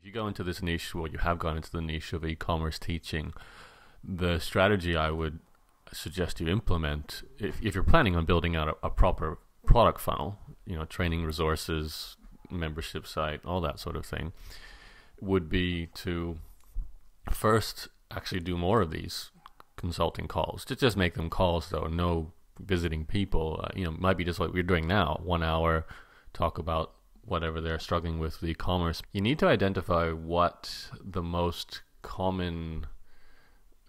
you go into this niche, well, you have gone into the niche of e-commerce teaching, the strategy I would suggest you implement, if you're planning on building out a proper product funnel, training resources, membership site, all that sort of thing, would be to first actually do more of these consulting calls. Just make them calls though, no visiting people. Might be just like we're doing now, 1 hour, talk about whatever they're struggling with e-commerce. You need to identify what the most common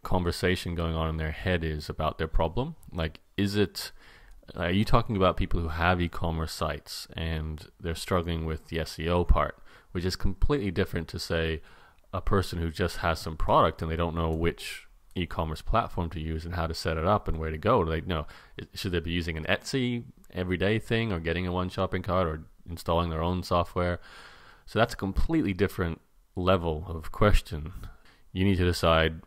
conversation going on in their head is about their problem. Like, are you talking about people who have e-commerce sites and they're struggling with the SEO part, which is completely different to, say, a person who just has some product and they don't know which e-commerce platform to use and how to set it up and where to go. Like, no, should they be using an Etsy everyday thing, or getting a one shopping cart, or installing their own software? So that's a completely different level of question. You need to decide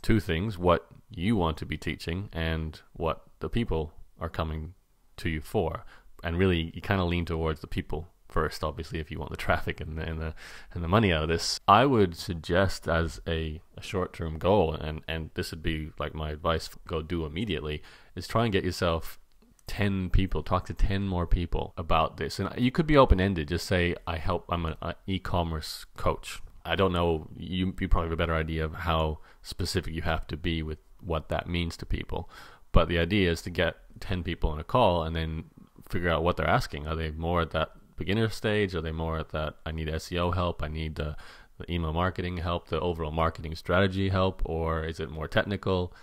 two things: what you want to be teaching and what the people are coming to you for. And really, you kind of lean towards the people first, obviously, if you want the traffic and the money out of this. I would suggest, as a short-term goal, and this would be like my advice, go do immediately, is try and get yourself 10 people, talk to 10 more people about this. And you could be open-ended, just say, I'm an e-commerce coach. I don't know, you probably have a better idea of how specific you have to be with what that means to people. But the idea is to get 10 people on a call and then figure out what they're asking. Are they more at that beginner stage? Are they more at that, I need SEO help, I need the email marketing help, the overall marketing strategy help, or is it more technical?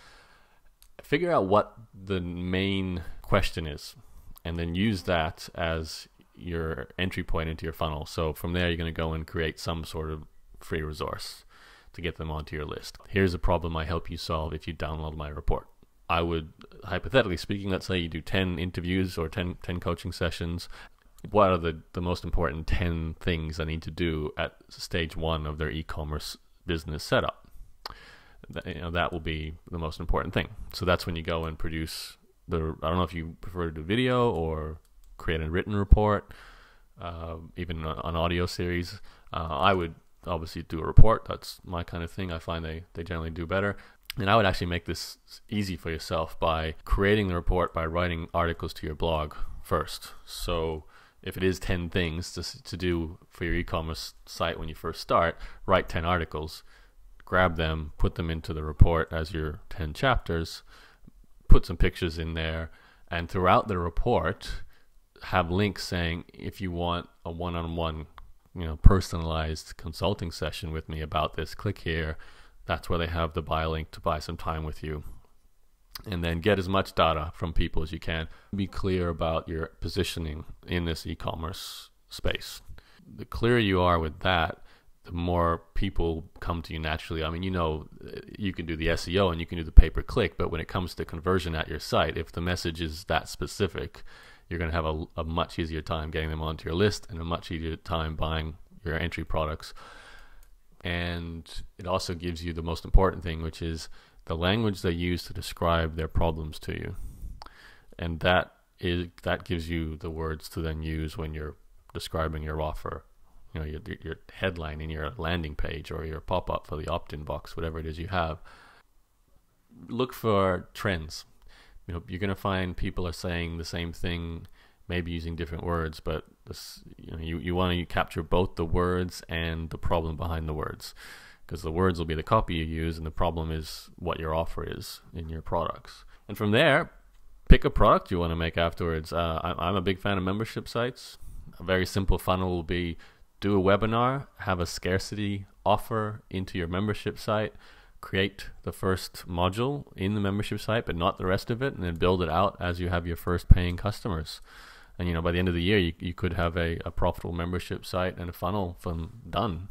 Figure out what the main question is, and then use that as your entry point into your funnel. So from there, you're going to go and create some sort of free resource to get them onto your list. Here's a problem I help you solve if you download my report. I would, hypothetically speaking, let's say you do 10 interviews or 10 coaching sessions. What are the most important 10 things I need to do at stage 1 of their e-commerce business setup? That will be the most important thing. So that's when you go and produce I don't know if you prefer to do video or create a written report, even an audio series. I would obviously do a report. That's my kind of thing. I find they generally do better. And I would actually make this easy for yourself by creating the report by writing articles to your blog first. So if it is 10 things to do for your e-commerce site when you first start, write 10 articles, grab them, put them into the report as your 10 chapters, put some pictures in there, and throughout the report have links saying, if you want a one-on-one, personalized consulting session with me about this, click here. That's where they have the buy link to buy some time with you. And then get as much data from people as you can. Be clear about your positioning in this e-commerce space. The clearer you are with that, the more people come to you naturally. I mean, you can do the SEO and you can do the pay-per-click, but when it comes to conversion at your site, if the message is that specific, you're going to have a much easier time getting them onto your list and a much easier time buying your entry products. And it also gives you the most important thing, which is the language they use to describe their problems to you. And that gives you the words to then use when you're describing your offer. Your headline in your landing page or your pop-up for the opt-in box, whatever it is you have. Look for trends. You're going to find people are saying the same thing, maybe using different words, but you want to capture both the words and the problem behind the words, because the words will be the copy you use and the problem is what your offer is in your products. And from there, pick a product you want to make afterwards. I'm a big fan of membership sites. A very simple funnel will be: do a webinar, have a scarcity offer into your membership site, create the first module in the membership site, but not the rest of it, and then build it out as you have your first paying customers. And by the end of the year, you could have a profitable membership site and a funnel done.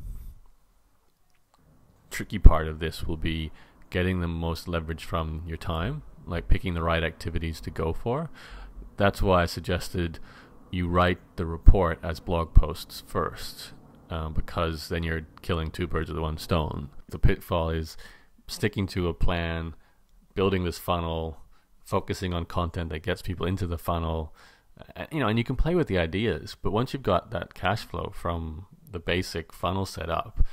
Tricky part of this will be getting the most leverage from your time, like picking the right activities to go for. That's why I suggested you write the report as blog posts first, because then you're killing two birds with one stone. The pitfall is sticking to a plan, building this funnel, focusing on content that gets people into the funnel, and you can play with the ideas, but once you've got that cash flow from the basic funnel set up,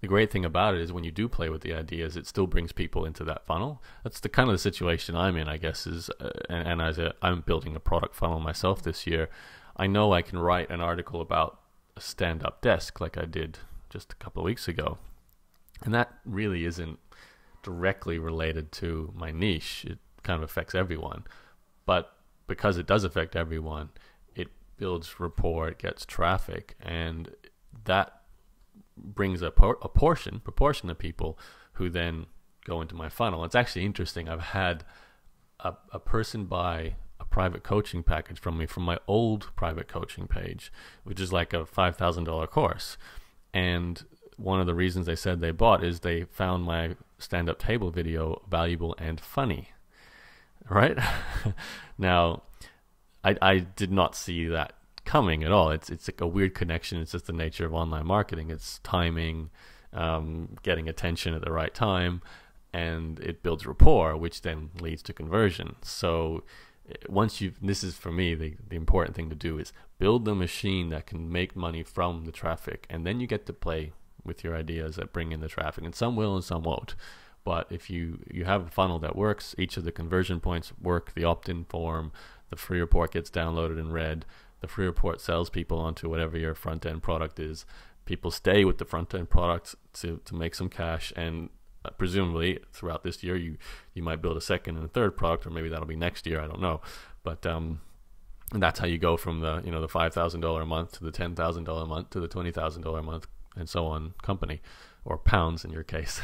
the great thing about it is when you do play with the ideas, it still brings people into that funnel. That's the kind of the situation I'm in, I guess, is and I'm building a product funnel myself this year. I know I can write an article about a stand-up desk like I did just a couple of weeks ago, and that really isn't directly related to my niche. It kind of affects everyone, but because it does affect everyone, it builds rapport, it gets traffic, and that brings a proportion of people who then go into my funnel. It's actually interesting. I've had a person buy a private coaching package from me from my old private coaching page, which is like a $5,000 course. And one of the reasons they said they bought is they found my stand-up table video valuable and funny. Right? Now, I did not see that coming at all. It's like a weird connection. It's just the nature of online marketing. It's timing, getting attention at the right time, and it builds rapport, which then leads to conversion. So this is for me, the important thing to do is build the machine that can make money from the traffic, and then you get to play with your ideas that bring in the traffic, and some will and some won't. But if you have a funnel that works, each of the conversion points work, the opt-in form, the free report gets downloaded and read, the free report sells people onto whatever your front-end product is, people stay with the front-end product to make some cash, and presumably throughout this year you might build a second and a third product, or maybe that'll be next year, I don't know. But that's how you go from the the $5,000 a month to the $10,000 a month to the $20,000 a month and so on company, or pounds in your case.